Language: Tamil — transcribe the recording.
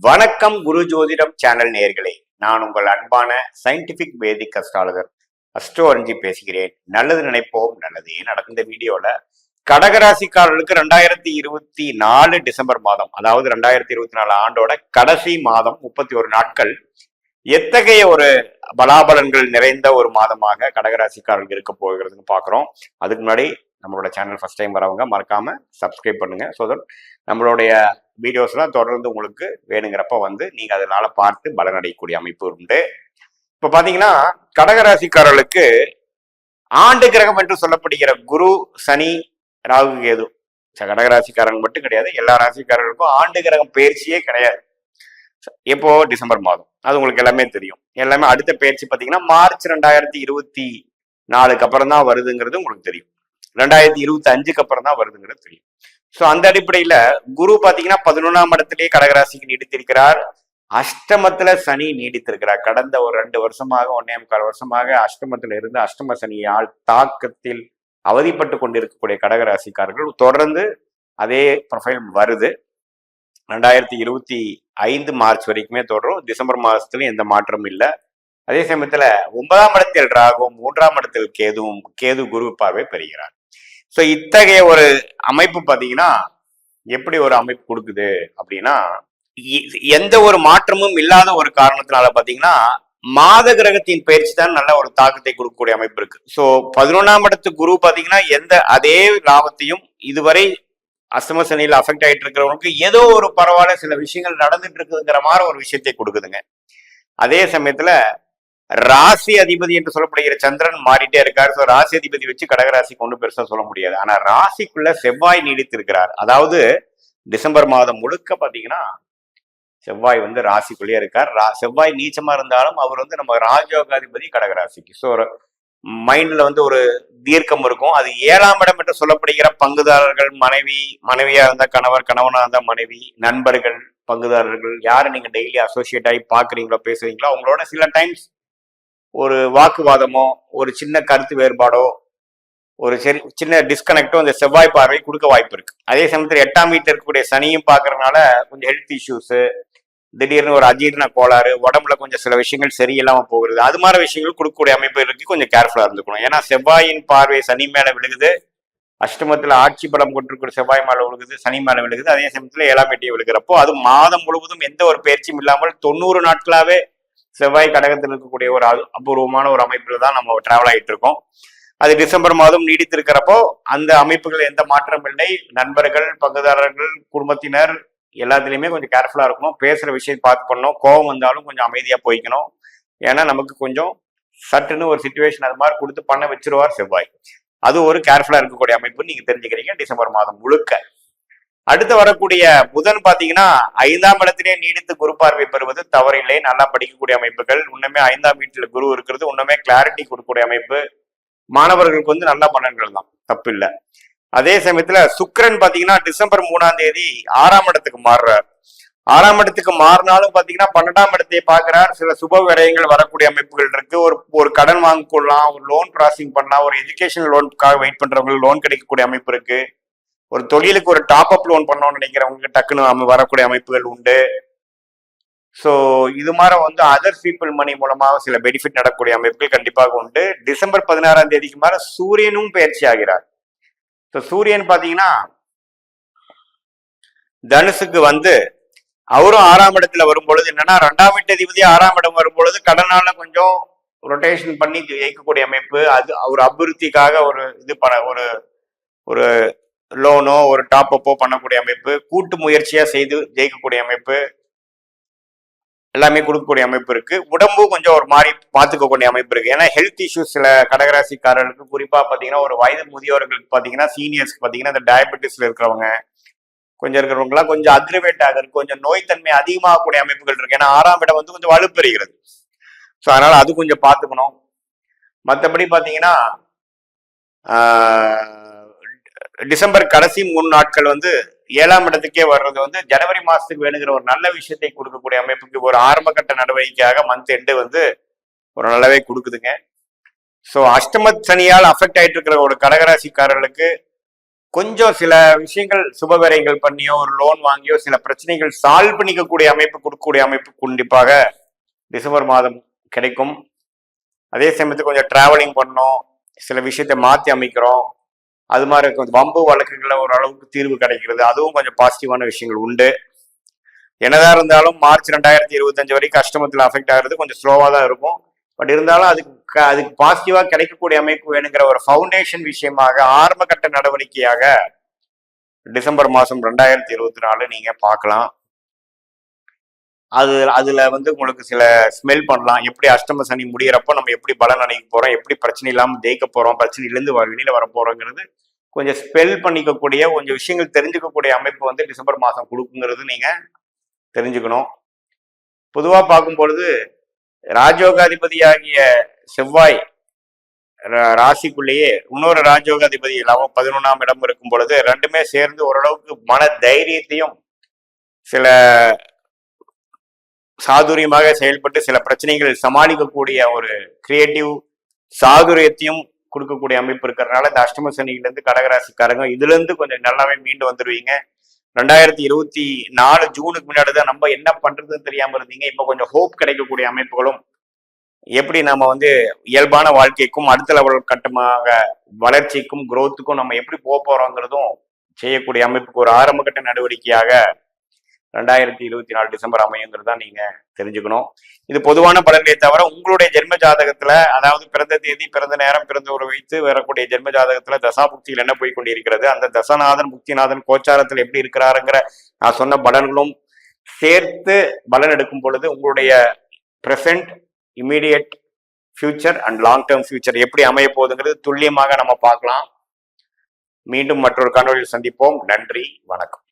வணக்கம் குரு ஜோதிடம் சேனல் நேயர்களே, நான் உங்கள் அன்பான சயின்டிபிக் வேதிக் அஸ்ட்ராலஜர் அஸ்ட்ரோ அரிஞ்சி பேசுகிறேன். நல்லது நினைப்போம், நல்லதே நடக்கும். இந்த வீடியோல கடகராசிக்காரர்களுக்கு 2024 டிசம்பர் மாதம், அதாவது 2024 ஆண்டோட கடைசி மாதம் 31 நாட்கள் எத்தகைய ஒரு பலாபலன்கள் நிறைந்த ஒரு மாதமாக கடகராசிக்காரர்கள் இருக்க போகிறதுன்னு பாக்குறோம். அதுக்கு முன்னாடி நம்மளோட சேனல் ஃபர்ஸ்ட் டைம் வரவங்க மறக்காம சப்ஸ்கிரைப் பண்ணுங்க. ஸோ தட் நம்மளுடைய வீடியோஸ்லாம் தொடர்ந்து உங்களுக்கு வேணுங்கிறப்ப வந்து நீங்க அதனால பார்த்து பலனடையக்கூடிய அமைப்பு உண்டு. இப்ப பாத்தீங்கன்னா கடகராசிக்காரர்களுக்கு ஆண்டு கிரகம் என்று சொல்லப்படுகிற குரு, சனி, ராகு, கேது கடகராசிக்காரர்கள் மட்டும் கிடையாது, எல்லா ராசிக்காரர்களுக்கும் ஆண்டு கிரகம் பயிற்சியே கிடையாது. எப்போ? டிசம்பர் மாதம். அது உங்களுக்கு எல்லாமே தெரியும். எல்லாமே அடுத்த பயிற்சி பாத்தீங்கன்னா மார்ச் 2024 அப்புறம் தான் வருதுங்கிறது உங்களுக்கு தெரியும். 2025 அப்புறம் தான் வருதுங்கிறது தெரியும். சோ அந்த அடிப்படையில குரு பாத்தீங்கன்னா 11ஆம் இடத்திலேயே கடகராசிக்கு நீடித்திருக்கிறார். அஷ்டமத்துல சனி நீடித்திருக்கிறார். கடந்த ஒரு 2 வருஷமாக 1.25 வருஷமாக அஷ்டமத்துல இருந்து அஷ்டம சனியால் தாக்கத்தில் அவதிப்பட்டு கொண்டிருக்கக்கூடிய கடகராசிக்காரர்கள் தொடர்ந்து அதே ப்ரொஃபைல் வருது. 2025 மார்ச் வரைக்குமே தொடரும். டிசம்பர் மாதத்துலயும் எந்த மாற்றமும் இல்லை. அதே சமயத்துல 9ஆம் இடத்தில் ராகுவும் 3ஆம் இடத்தில் கேது குரு பார்வை பெறுகிறார். சோ இத்தகைய ஒரு அமைப்பு பாத்தீங்கன்னா எப்படி ஒரு அமைப்பு கொடுக்குது அப்படின்னா, எந்த ஒரு மாற்றமும் இல்லாத ஒரு காரணத்தினால பாத்தீங்கன்னா மாத கிரகத்தின் பயிற்சி தான் நல்ல ஒரு தாக்கத்தை கொடுக்கக்கூடிய அமைப்பு இருக்கு. சோ 11ஆம் இடத்து குரு பாத்தீங்கன்னா அதே லாபத்தையும் இதுவரை அஷ்டம சனியில அஃபெக்ட் ஆயிட்டு இருக்கிறவங்களுக்கு ஏதோ ஒரு பரவாயில்ல சில விஷயங்கள் நடந்துட்டு இருக்குதுங்கிற மாதிரி ஒரு விஷயத்தை கொடுக்குதுங்க. அதே சமயத்துல ராசி அதிபதி என்று சொல்லப்படுகிற சந்திரன் மாறிட்டே இருக்காரு. ஸோ ராசி அதிபதி வச்சு கடகராசிக்கு ஒன்றும் பெருசா சொல்ல முடியாது. ஆனா ராசிக்குள்ள செவ்வாய் நீடித்திருக்கிறார். அதாவது டிசம்பர் மாதம் முழுக்க பாத்தீங்கன்னா செவ்வாய் வந்து ராசிக்குள்ளேயே இருக்கார். செவ்வாய் நீச்சமா இருந்தாலும் அவர் வந்து நம்ம ராஜயோகாதிபதி கடகராசிக்கு. ஸோ மைண்ட்ல வந்து ஒரு தீர்க்கம் இருக்கும். அது 7ஆம் இடம் என்று சொல்லப்படுகிற பங்குதாரர்கள், மனைவியா இருந்தா கணவர், கணவனா இருந்தா மனைவி, நண்பர்கள், பங்குதாரர்கள், யாரு நீங்க டெய்லி அசோசியேட் ஆகி பாக்குறீங்களோ பேசுறீங்களோ அவங்களோட சில டைம்ஸ் ஒரு வாக்குவாதமோ ஒரு சின்ன கருத்து வேறுபாடோ ஒரு சின்ன டிஸ்கனெக்டோ இந்த செவ்வாய் பார்வை கொடுக்க வாய்ப்பு இருக்கு. அதே சமயத்தில் 8ஆம் வீட்டில் இருக்கக்கூடிய சனியும் பாக்குறதுனால கொஞ்சம் ஹெல்த் இஷ்யூஸ், திடீர்னு ஒரு அஜீரண கோளாறு, உடம்புல கொஞ்சம் சில விஷயங்கள் சரியில்லாம போகிறது, அது மாதிரி விஷயங்கள் கொடுக்கக்கூடிய அமைப்பு இருக்கு. கொஞ்சம் கேர்ஃபுல்லா இருந்துக்கணும். ஏன்னா செவ்வாயின் பார்வை சனி மேல விழுகுது. அஷ்டமத்துல ஆட்சி பலம் கொண்டிருக்கிற செவ்வாய் மேல விழுகுது, சனி மேல விழுகுது. அதே சமயத்துல 7ஆம் வீட்டையே விழுகிறப்போ அது மாதம் முழுவதும் எந்த ஒரு பயிற்சியும் இல்லாமல் 90 நாட்களாவே செவ்வாய் கடகத்தில் இருக்கக்கூடிய ஒரு அபூர்வமான ஒரு அமைப்புல தான் நம்ம டிராவல் ஆகிட்டு இருக்கோம். அது டிசம்பர் மாதம் நீடித்திருக்கிறப்போ அந்த அமைப்புகள் எந்த மாற்றம் இல்லை. நண்பர்கள், பங்குதாரர்கள், குடும்பத்தினர் எல்லாத்துலயுமே கொஞ்சம் கேர்ஃபுல்லா இருக்கணும். பேசுற விஷயம் பார்த்து பண்ணணும். கோபம் வந்தாலும் கொஞ்சம் அமைதியா போய்க்கணும். ஏன்னா நமக்கு கொஞ்சம் சட்டுன்னு ஒரு சிச்சுவேஷன் அது மாதிரி கொடுத்து பண்ண வச்சிருவார் செவ்வாய். அது ஒரு கேர்ஃபுல்லா இருக்கக்கூடிய அமைப்பு நீங்க தெரிஞ்சுக்கிறீங்க டிசம்பர் மாதம் முழுக்க. அடுத்து வரக்கூடிய புதன் பாத்தீங்கன்னா 5ஆம் இடத்திலே நீடித்து குரு பார்வை பெறுவது தவறில்லை. நல்லா படிக்கக்கூடிய அமைப்புகள். இன்னுமே 5ஆம் வீட்டுல குரு இருக்கிறது இன்னுமே கிளாரிட்டி கொடுக்கக்கூடிய அமைப்பு. மாணவர்களுக்கு வந்து நல்ல பலன்கள் தான், தப்பு இல்லை. அதே சமயத்துல சுக்கிரன் பாத்தீங்கன்னா டிசம்பர் 3ஆம் தேதி 6ஆம் இடத்துக்கு மாறுறார். 6ஆம் இடத்துக்கு மாறினாலும் பாத்தீங்கன்னா 12ஆம் இடத்தையே பாக்குறார். சில சுப விரயங்கள் வரக்கூடிய அமைப்புகள் இருக்கு. ஒரு கடன் வாங்கிக்கொள்ளலாம், ஒரு லோன் ப்ராசஸிங் பண்ணலாம், ஒரு எஜுகேஷன் லோனுக்காக வெயிட் பண்றவங்களுக்கு லோன் கிடைக்கக்கூடிய அமைப்பு இருக்கு. ஒரு தொழிலுக்கு ஒரு டாப் அப் லோன் பண்ணணும்னு நினைக்கிறவங்க டக்குன்னு வரக்கூடிய அமைப்புகள் உண்டு. ஸோ இது மாதிரி வந்து அதர் பீப்புள் மணி மூலமாக சில பெனிஃபிட் நடக்கக்கூடிய அமைப்புகள் கண்டிப்பாக உண்டு. டிசம்பர் 16ஆம் தேதிக்கு மேல சூரியனும் பயிற்சி ஆகிறார். ஸோ சூரியன் பாத்தீங்கன்னா தனுசுக்கு வந்து அவரும் 6ஆம் இடத்துல வரும்பொழுது என்னன்னா 2ஆம் வீட்டு அதிபதி 6ஆம் இடம் வரும்பொழுது கடனால கொஞ்சம் ரொட்டேஷன் பண்ணி ஜெயிக்கக்கூடிய அமைப்பு. அது ஒரு அபிவிருத்திக்காக ஒரு இது ஒரு லோனோ ஒரு டாப் அப்போ பண்ணக்கூடிய அமைப்பு, கூட்டு முயற்சியா செய்து ஜெயிக்கக்கூடிய அமைப்பு எல்லாமே கொடுக்கக்கூடிய அமைப்பு இருக்கு. உடம்பு கொஞ்சம் ஒரு மாதிரி பார்த்துக்கக்கூடிய அமைப்பு இருக்கு. ஏன்னா ஹெல்த் இஷ்யூஸ் சில கடகராசிக்காரர்களுக்கு குறிப்பா பாத்தீங்கன்னா ஒரு வயது முதியவர்களுக்கு பாத்தீங்கன்னா சீனியர்ஸ்க்கு பாத்தீங்கன்னா இந்த டயபெட்டிஸ்ல இருக்கிறவங்க கொஞ்சம் இருக்கிறவங்க எல்லாம் கொஞ்சம் அக்ரிவேட் ஆகுது, கொஞ்சம் நோய்த்தன்மை அதிகமாகக்கூடிய அமைப்புகள் இருக்கு. ஏன்னா 6ஆம் இடம் வந்து கொஞ்சம் வலுப்பெறுகிறது. ஸோ அதனால அது கொஞ்சம் பார்த்துக்கணும். மற்றபடி பாத்தீங்கன்னா டிசம்பர் கடைசி 3 நாட்கள் வந்து 7ஆம் இடத்துக்கே வர்றது வந்து ஜனவரி மாசத்துக்கு வேணுங்கிற ஒரு நல்ல விஷயத்தை கொடுக்கக்கூடிய அமைப்புக்கு ஒரு ஆரம்ப கட்ட நடவடிக்கையாக மந்த் எண்டு வந்து ஒரு நல்லாவே கொடுக்குதுங்க. ஸோ அஷ்டம சனியால் அஃபெக்ட் ஆயிட்டு இருக்கிற ஒரு கடகராசிக்காரர்களுக்கு கொஞ்சம் சில விஷயங்கள் சுபவிரயங்கள் பண்ணியோ ஒரு லோன் வாங்கியோ சில பிரச்சனைகள் சால்வ் பண்ணிக்கக்கூடிய அமைப்பு கொடுக்கக்கூடிய அமைப்பு கண்டிப்பாக டிசம்பர் மாதம் கிடைக்கும். அதே சமயத்துக்கு கொஞ்சம் டிராவலிங் பண்ணோம், சில விஷயத்தை மாற்றி அமைக்கிறோம், அது மாதிரி கொஞ்சம் வம்பு வழக்குகளை ஓரளவுக்கு தீர்வு கிடைக்கிறது, அதுவும் கொஞ்சம் பாசிட்டிவான விஷயங்கள் உண்டு. என்னதான் இருந்தாலும் மார்ச் 2025 வரைக்கும் அஷ்டமத்தில் அஃபெக்ட் ஆகிறது கொஞ்சம் ஸ்லோவாக தான் இருக்கும். பட் இருந்தாலும் அதுக்கு பாசிட்டிவா கிடைக்கக்கூடிய அமைப்பு வேணுங்கிற ஒரு ஃபவுண்டேஷன் விஷயமாக ஆரம்ப கட்ட நடவடிக்கையாக டிசம்பர் மாதம் 2024 நீங்க பார்க்கலாம். அதுல உங்களுக்கு சில ஸ்மெல் பண்ணலாம். எப்படி அஷ்டம சனி முடியறப்போ நம்ம எப்படி பலன் அடைக்க போறோம், எப்படி பிரச்சனை இல்லாமல் ஜெயிக்க போறோம், பிரச்சனையிலேருந்து வெளியில வர போறோங்கிறது கொஞ்சம் ஸ்பெல் பண்ணிக்கக்கூடிய கொஞ்சம் விஷயங்கள் தெரிஞ்சுக்கக்கூடிய அமைப்பு டிசம்பர் மாதம் கொடுக்குங்கிறது நீங்க தெரிஞ்சுக்கணும். பொதுவாக பார்க்கும் பொழுது ராஜயோகாதிபதியாகிய செவ்வாய் ராசிக்குள்ளேயே இன்னொரு ராஜயோகாதிபதி 11ஆம் இடம் இருக்கும் பொழுது ரெண்டுமே சேர்ந்து ஓரளவுக்கு மன தைரியத்தையும் சில சாதுரியமாக செயல்பட்டு சில பிரச்சனைகள் சமாளிக்கக்கூடிய ஒரு கிரியேட்டிவ் சாதுரியத்தையும் கொடுக்கக்கூடிய அமைப்பு இருக்கிறதுனால இந்த அஷ்டம சனியிலேருந்து கடகராசிக்காரங்க இதுல இருந்து கொஞ்சம் நல்லாவே மீண்டு வந்துடுவீங்க. 2024 ஜூனுக்கு முன்னாடி தான் நம்ம என்ன பண்றதுன்னு தெரியாம இருந்தீங்க. இப்போ கொஞ்சம் ஹோப் கிடைக்கக்கூடிய அமைப்புகளும் எப்படி நம்ம இயல்பான வாழ்க்கைக்கும் அடுத்த லெவல் கட்டமாக வளர்ச்சிக்கும் குரோத்துக்கும் நம்ம எப்படி போறோங்கிறதும் செய்யக்கூடிய அமைப்புக்கு ஒரு ஆரம்ப கட்ட நடவடிக்கையாக 2024 டிசம்பர் அமையுங்கிறதா நீங்க தெரிஞ்சுக்கணும். இது பொதுவான பலன்களை தவிர உங்களுடைய ஜென்ம ஜாதகத்துல, அதாவது பிறந்த தேதி, பிறந்த நேரம், பிறந்த ஒரு வைத்து வரக்கூடிய ஜென்ம ஜாதகத்துல தசாபுக்தியில் என்ன போய் கொண்டிருக்கிறது, அந்த தசநாதன் புக்திநாதன் கோச்சாரத்தில் எப்படி இருக்கிறாருங்கிற நான் சொன்ன பலன்களும் சேர்த்து பலன் எடுக்கும் பொழுது உங்களுடைய present, immediate future and long term future எப்படி அமைய போகுதுங்கிறது துல்லியமாக நம்ம பார்க்கலாம். மீண்டும் மற்றொரு காணொலியில் சந்திப்போம். நன்றி, வணக்கம்.